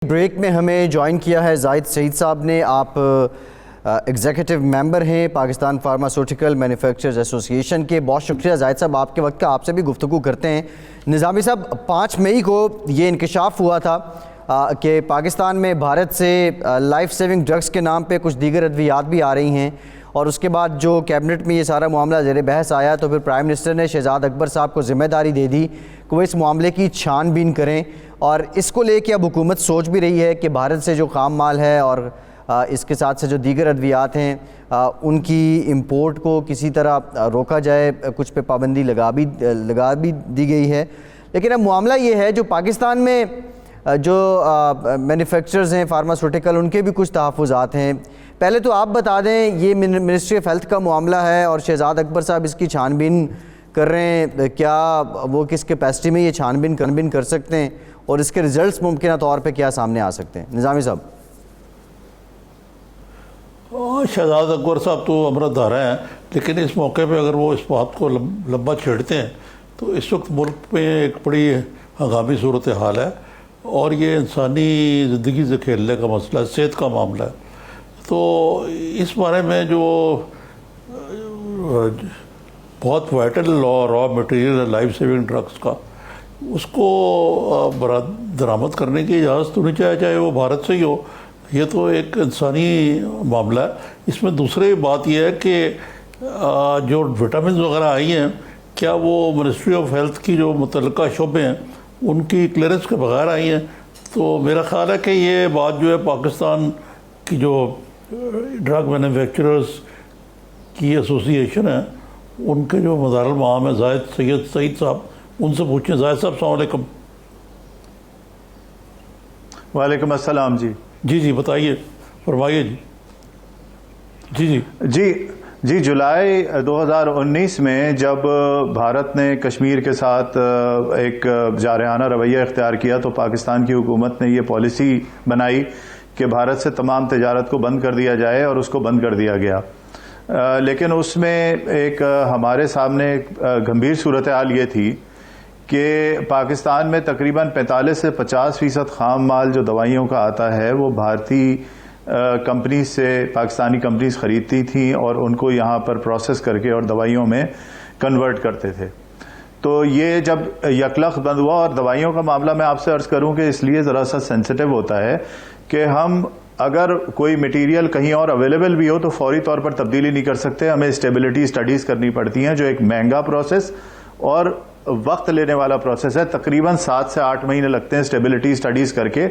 Break میں ہمیں join کیا ہے زاہد سعید صاحب نے. آپ ایگزیکٹو ممبر ہیں پاکستان فارماسیوٹیکل مینوفیکچررز ایسوسی ایشن کے. بہت شکریہ زاہد صاحب آپ کے وقت کا. آپ سے بھی گفتگو کرتے ہیں. نظامی صاحب، 5 مئی کو یہ انکشاف ہوا تھا کہ پاکستان میں بھارت سے لائف سیونگ ڈرگز کے نام پہ کچھ دیگر ادویات بھی آ رہی ہیں، اور اس کے بعد جو کیبنٹ میں یہ سارا معاملہ زیر بحث آیا تو پھر پرائم منسٹر نے شہزاد اکبر صاحب کو ذمہ داری دے دی کہ وہ اس معاملے کی چھان بین کریں، اور اس کو لے کے اب حکومت سوچ بھی رہی ہے کہ بھارت سے جو خام مال ہے اور اس کے ساتھ سے جو دیگر ادویات ہیں ان کی امپورٹ کو کسی طرح روکا جائے. کچھ پہ پابندی لگا بھی دی گئی ہے. لیکن اب معاملہ یہ ہے جو پاکستان میں جو مینوفیکچررز ہیں فارماسیوٹیکل، ان کے بھی کچھ تحفظات ہیں. پہلے تو آپ بتا دیں یہ منسٹری آف ہیلتھ کا معاملہ ہے اور شہزاد اکبر صاحب اس کی چھان بین کر رہے ہیں، کیا وہ کس کیپیسٹی میں یہ چھان بین کر سکتے ہیں اور اس کے ریزلٹس ممکنہ طور پہ کیا سامنے آ سکتے ہیں؟ نظامی صاحب. شہزاد اکبر صاحب تو امرت دھارا ہیں، لیکن اس موقع پہ اگر وہ اس بات کو لمبا چھیڑتے ہیں تو اس وقت ملک میں ایک بڑی ہنگامی صورتحال ہے، اور یہ انسانی زندگی سے کھیلنے کا مسئلہ ہے، صحت کا معاملہ ہے. تو اس بارے میں جو بہت وائٹل را مٹیریل ہے لائف سیونگ ڈرگس کا، اس کو درآمد کرنے کی اجازت ہونی چاہے وہ بھارت سے ہی ہو. یہ تو ایک انسانی معاملہ ہے. اس میں دوسری بات یہ ہے کہ جو وٹامنز وغیرہ آئی ہیں، کیا وہ منسٹری آف ہیلتھ کی جو متعلقہ شعبے ہیں ان کی کلیئرنس کے بغیر آئی ہیں؟ تو میرا خیال ہے کہ یہ بات جو ہے پاکستان کی جو ڈرگ مینوفیکچررز کی ایسوسی ایشن ہے، ان کے جو مدار المعام ہے زاہد سعید صاحب، ان سے پوچھیں. زاہد صاحب السلام علیکم. وعلیکم السلام. جی بتائیے، فرمائیے. جی جولائی 2019 میں جب بھارت نے کشمیر کے ساتھ ایک جارحانہ رویہ اختیار کیا تو پاکستان کی حکومت نے یہ پالیسی بنائی کہ بھارت سے تمام تجارت کو بند کر دیا جائے، اور اس کو بند کر دیا گیا. لیکن اس میں ایک ہمارے سامنے گمبھیر صورتحال یہ تھی کہ پاکستان میں تقریباً 45 سے 50% خام مال جو دوائیوں کا آتا ہے وہ بھارتی کمپنیز سے پاکستانی کمپنیز خریدتی تھیں اور ان کو یہاں پر پروسیس کر کے اور دوائیوں میں کنورٹ کرتے تھے. تو یہ جب یکلخت بند ہوا، اور دوائیوں کا معاملہ میں آپ سے عرض کروں کہ اس لیے ذرا سا سینسٹیو ہوتا ہے کہ ہم اگر کوئی مٹیریل کہیں اور اویلیبل بھی ہو تو فوری طور پر تبدیلی نہیں کر سکتے. ہمیں اسٹیبلٹی اسٹڈیز کرنی پڑتی ہیں، جو ایک مہنگا پروسیس اور وقت لینے والا پروسیس ہے. تقریباً 7 سے 8 مہینے لگتے ہیں اسٹیبلٹی اسٹڈیز کر کے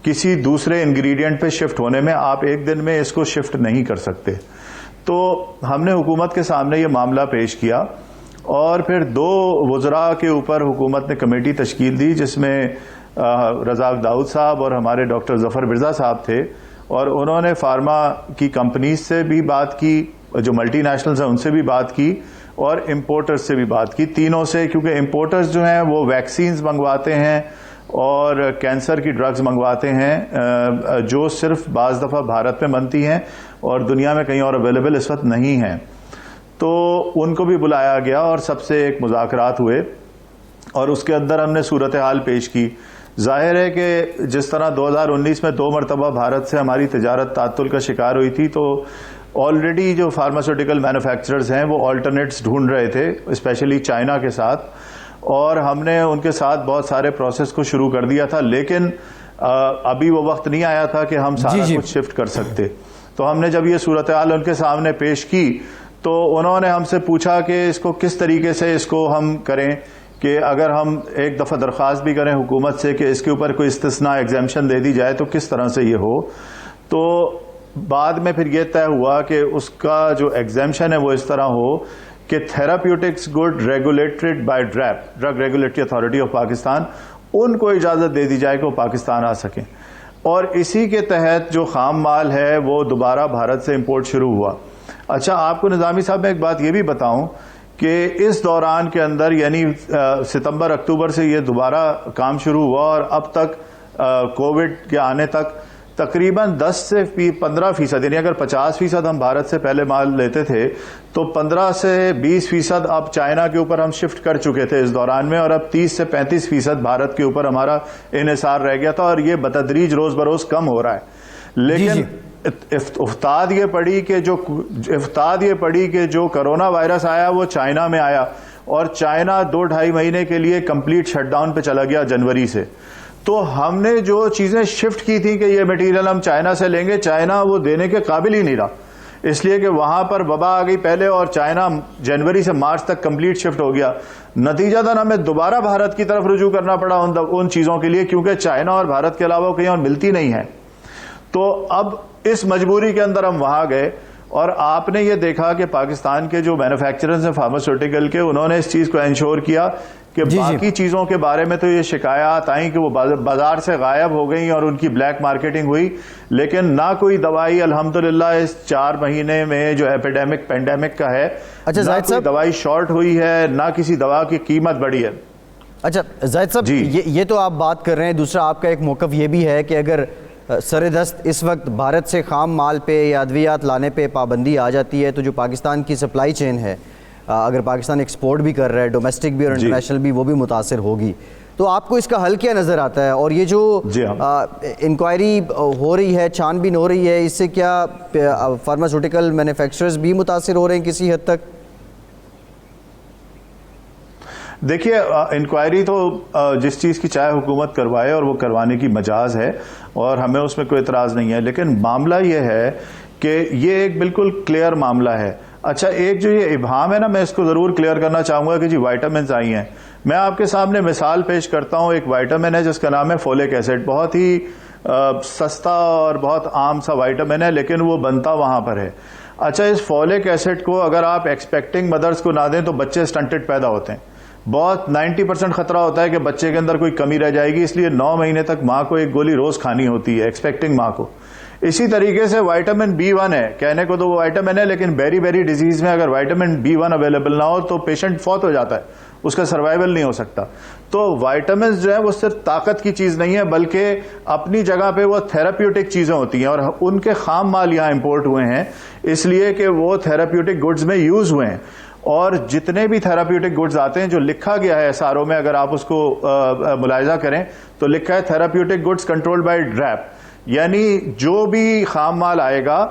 کسی دوسرے انگریڈینٹ پہ شفٹ ہونے میں. آپ ایک دن میں اس کو شفٹ نہیں کر سکتے. تو ہم نے حکومت کے سامنے یہ معاملہ پیش کیا، اور پھر 2 وزراء کے اوپر حکومت نے کمیٹی تشکیل دی، جس میں رزاق داؤد صاحب اور ہمارے ڈاکٹر ظفر مرزا صاحب تھے. اور انہوں نے فارما کی کمپنیز سے بھی بات کی، جو ملٹی نیشنلز ہیں ان سے بھی بات کی، اور امپورٹرز سے بھی بات کی. تینوں سے، کیونکہ امپورٹرز جو ہیں وہ ویکسینز منگواتے ہیں اور کینسر کی ڈرگز منگواتے ہیں جو صرف بعض دفعہ بھارت میں بنتی ہیں اور دنیا میں کہیں اور اویلیبل اس وقت نہیں ہیں. تو ان کو بھی بلایا گیا اور سب سے ایک مذاکرات ہوئے، اور اس کے اندر ہم نے صورتحال پیش کی. ظاہر ہے کہ جس طرح 2019 میں 2 مرتبہ بھارت سے ہماری تجارت تعطل کا شکار ہوئی تھی، تو آلریڈی جو فارماسیوٹیکل مینوفیکچررز ہیں وہ آلٹرنیٹس ڈھونڈ رہے تھے، اسپیشلی چائنا کے ساتھ، اور ہم نے ان کے ساتھ بہت سارے پروسیس کو شروع کر دیا تھا. لیکن ابھی وہ وقت نہیں آیا تھا کہ ہم سارا کچھ شفٹ کر سکتے. تو ہم نے جب یہ صورتحال ان کے سامنے پیش کی تو انہوں نے ہم سے پوچھا کہ اس کو کس طریقے سے اس کو ہم کریں، کہ اگر ہم ایک دفعہ درخواست بھی کریں حکومت سے کہ اس کے اوپر کوئی استثناء ایگزیمشن دے دی جائے تو کس طرح سے یہ ہو. تو بعد میں پھر یہ طے ہوا کہ اس کا جو ایگزیمشن ہے وہ اس طرح ہو کہ therapeutics good regulated by DRAP, drug regulatory authority of Pakistan, ان کو اجازت دے دی جائے کہ وہ پاکستان آ سکیں. اور اسی کے تحت جو خام مال ہے وہ دوبارہ بھارت سے امپورٹ شروع ہوا. اچھا، آپ کو نظامی صاحب میں ایک بات یہ بھی بتاؤں کہ اس دوران کے اندر، یعنی ستمبر اکتوبر سے یہ دوبارہ کام شروع ہوا، اور اب تک کووڈ کے آنے تک تقریباً 10 سے 15%، یعنی اگر 50% ہم بھارت سے پہلے مال لیتے تھے تو 15 سے 20% اب چائنا کے اوپر ہم شفٹ کر چکے تھے اس دوران میں، اور اب 30 سے 35% بھارت کے اوپر ہمارا انحصار رہ گیا تھا، اور یہ بتدریج روز بروز کم ہو رہا ہے۔ لیکن افتاد یہ پڑی کہ جو کرونا وائرس آیا وہ چائنا میں آیا، اور چائنا 2-2.5 مہینے کے لیے کمپلیٹ شٹ ڈاؤن پہ چلا گیا جنوری سے۔ تو ہم نے جو چیزیں شفٹ کی تھیں کہ یہ میٹیریل ہم چائنا سے لیں گے، چائنا وہ دینے کے قابل ہی نہیں رہا، اس لیے کہ وہاں پر وبا آ گئی پہلے، اور چائنا جنوری سے مارچ تک کمپلیٹ شفٹ ہو گیا۔ نتیجتاً ہمیں دوبارہ بھارت کی طرف رجوع کرنا پڑا ان چیزوں کے لیے، کیونکہ چائنا اور بھارت کے علاوہ کہیں اور ملتی نہیں ہے۔ تو اب اس مجبوری کے اندر ہم وہاں گئے، اور آپ نے یہ دیکھا کہ پاکستان کے جو مینوفیکچررز ہیں فارماسیوٹیکل کے، انہوں نے اس چیز کو انشور کیا کہ باقی چیزوں کے بارے میں تو یہ شکایات آئیں کہ وہ بازار سے غائب ہو گئیں اور ان کی بلیک مارکیٹنگ ہوئی، لیکن نہ کوئی دوائی الحمدللہ اس 4 مہینے میں جو پینڈیمک کا ہے، نہ کوئی دوائی شارٹ ہوئی ہے، نہ کسی دوا کی قیمت بڑھی ہے۔ اچھا زاہد صاحب، یہ تو آپ بات کر رہے ہیں، دوسرا آپ کا ایک موقف یہ بھی ہے کہ اگر سر دست اس وقت بھارت سے خام مال پہ یا ادویات لانے پہ پابندی آ جاتی ہے تو جو پاکستان کی سپلائی چین ہے، اگر پاکستان ایکسپورٹ بھی کر رہا ہے، ڈومیسٹک بھی اور انٹرنیشنل بھی، وہ بھی متاثر ہوگی۔ تو آپ کو اس کا حل کیا نظر آتا ہے؟ اور یہ جو انکوائری ہو رہی ہے، چھان بین ہو رہی ہے، اس سے کیا فارماسیوٹیکل مینوفیکچررز بھی متاثر ہو رہے ہیں کسی حد تک؟ دیکھیے، انکوائری تو جس چیز کی چاہے حکومت کروائے اور وہ کروانے کی مجاز ہے، اور ہمیں اس میں کوئی اعتراض نہیں ہے، لیکن معاملہ یہ ہے کہ یہ ایک بالکل کلیئر معاملہ ہے۔ اچھا، ایک جو یہ ابہام ہے نا، میں اس کو ضرور کلیئر کرنا چاہوں گا کہ جی وائٹامنز آئی ہیں۔ میں آپ کے سامنے مثال پیش کرتا ہوں، ایک وائٹامن ہے جس کا نام ہے فولک ایسڈ، بہت ہی سستا اور بہت عام سا وائٹامن ہے، لیکن وہ بنتا وہاں پر ہے۔ اچھا، اس فولک ایسڈ کو اگر آپ ایکسپیکٹنگ مدرز کو نہ دیں تو بچے سٹنٹڈ پیدا ہوتے ہیں، بہت 90% خطرہ ہوتا ہے کہ بچے کے اندر کوئی کمی رہ جائے گی، اس لیے 9 مہینے تک ماں کو ایک گولی روز کھانی ہوتی ہے، ایکسپیکٹنگ ماں کو۔ اسی طریقے سے وائٹامن B1 ہے، کہنے کو تو وہ وائٹامن ہے، لیکن بیری ڈیزیز میں اگر وائٹامن B1 اویلیبل نہ ہو تو پیشنٹ فوت ہو جاتا ہے، اس کا سروائیول نہیں ہو سکتا۔ تو وائٹامنز جو ہیں وہ صرف طاقت کی چیز نہیں ہے، بلکہ اپنی جگہ پہ وہ تھراپیوٹک چیزیں ہوتی ہیں، اور ان کے خام مال یہاں امپورٹ ہوئے ہیں اس لیے کہ وہ تھراپیوٹک گڈز میں یوز ہوئے ہیں۔ اور جتنے بھی تھراپیوٹک گڈز آتے ہیں جو لکھا گیا ہے SRO میں، اگر آپ اس کو ملاحظہ کریں تو لکھا ہے therapeutic goods controlled by DRAP, یعنی جو بھی خام مال آئے گا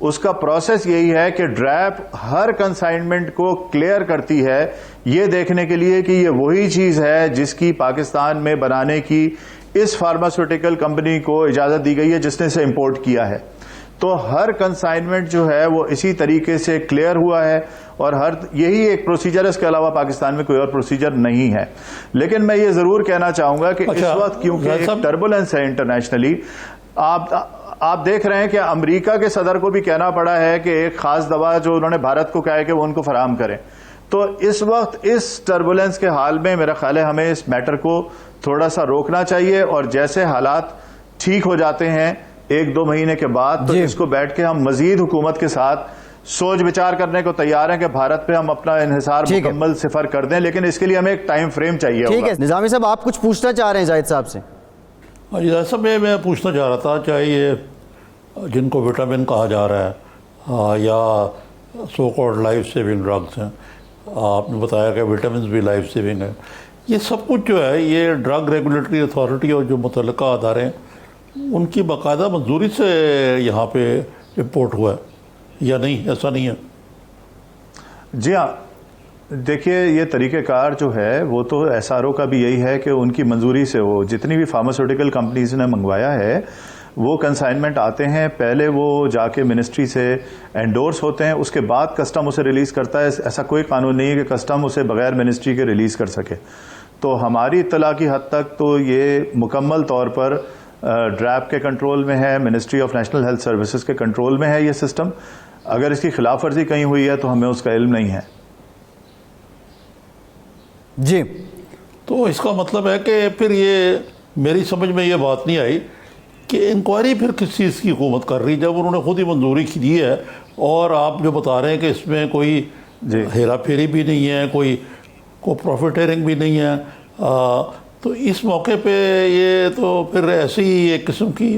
اس کا پروسیس یہی ہے کہ ڈریپ ہر کنسائنمنٹ کو کلیئر کرتی ہے، یہ دیکھنے کے لیے کہ یہ وہی چیز ہے جس کی پاکستان میں بنانے کی اس فارماسیوٹیکل کمپنی کو اجازت دی گئی ہے جس نے اسے امپورٹ کیا ہے۔ تو ہر کنسائنمنٹ جو ہے وہ اسی طریقے سے کلیئر ہوا ہے، اور یہی ایک پروسیجر ہے، اس کے علاوہ پاکستان میں کوئی اور پروسیجر نہیں ہے۔ لیکن میں یہ ضرور کہنا چاہوں گا کہ اس وقت کیونکہ ایک ٹربولنس ہے انٹرنیشنلی، آپ دیکھ رہے ہیں کہ امریکہ کے صدر کو بھی کہنا پڑا ہے کہ ایک خاص دوا جو انہوں نے بھارت کو کہا ہے کہ وہ ان کو فراہم کریں۔ تو اس وقت اس ٹربولنس کے حال میں میرا خیال ہے ہمیں اس میٹر کو تھوڑا سا روکنا چاہیے، اور جیسے حالات ٹھیک ہو جاتے ہیں 1-2 مہینے کے بعد تو اس کو بیٹھ کے ہم مزید حکومت کے ساتھ سوچ بچار کرنے کو تیار ہیں کہ بھارت پہ ہم اپنا انحصار مکمل صفر کر دیں، لیکن اس کے لیے ہمیں ایک ٹائم فریم چاہیے۔ ٹھیک ہے نظامی صاحب، آپ کچھ پوچھنا چاہ رہے ہیں زاہد صاحب سے؟ جی زاہد صاحب، میں پوچھنا چاہ رہا تھا، چاہے یہ جن کو وٹامن کہا جا رہا ہے یا so called life saving drugs ہیں، آپ نے بتایا کہ وٹامنز بھی لائف سیونگ ہیں، یہ سب کچھ جو ہے یہ ڈرگ ریگولیٹری اتھارٹی اور جو متعلقہ ادارے ہیں ان کی باقاعدہ منظوری سے یہاں پہ امپورٹ ہوا ہے یا نہیں؟ ایسا نہیں ہے؟ جی ہاں، دیکھیے یہ طریقہ کار جو ہے وہ تو SRO کا بھی یہی ہے کہ ان کی منظوری سے وہ جتنی بھی فارماسیوٹیکل کمپنیز نے منگوایا ہے وہ کنسائنمنٹ آتے ہیں، پہلے وہ جا کے منسٹری سے انڈورس ہوتے ہیں، اس کے بعد کسٹم اسے ریلیز کرتا ہے۔ ایسا کوئی قانون نہیں ہے کہ کسٹم اسے بغیر منسٹری کے ریلیز کر سکے۔ تو ہماری اطلاع کی حد تک تو یہ مکمل طور پر ڈریپ کے کنٹرول میں ہے، ministry of national health services کے کنٹرول میں ہے یہ سسٹم۔ اگر اس کی خلاف ورزی کہیں ہوئی ہے تو ہمیں اس کا علم نہیں ہے۔ جی، تو اس کا مطلب ہے کہ پھر یہ میری سمجھ میں یہ بات نہیں آئی کہ انکوائری پھر کس چیز کی حکومت کر رہی جب انہوں نے خود ہی منظوری کی دی ہے، اور آپ جو بتا رہے ہیں کہ اس میں کوئی ہیرا پھیری بھی نہیں ہے، کوئی پروفیٹیرنگ بھی نہیں ہے، تو اس موقع پہ یہ تو پھر ایسی ہی ایک قسم کی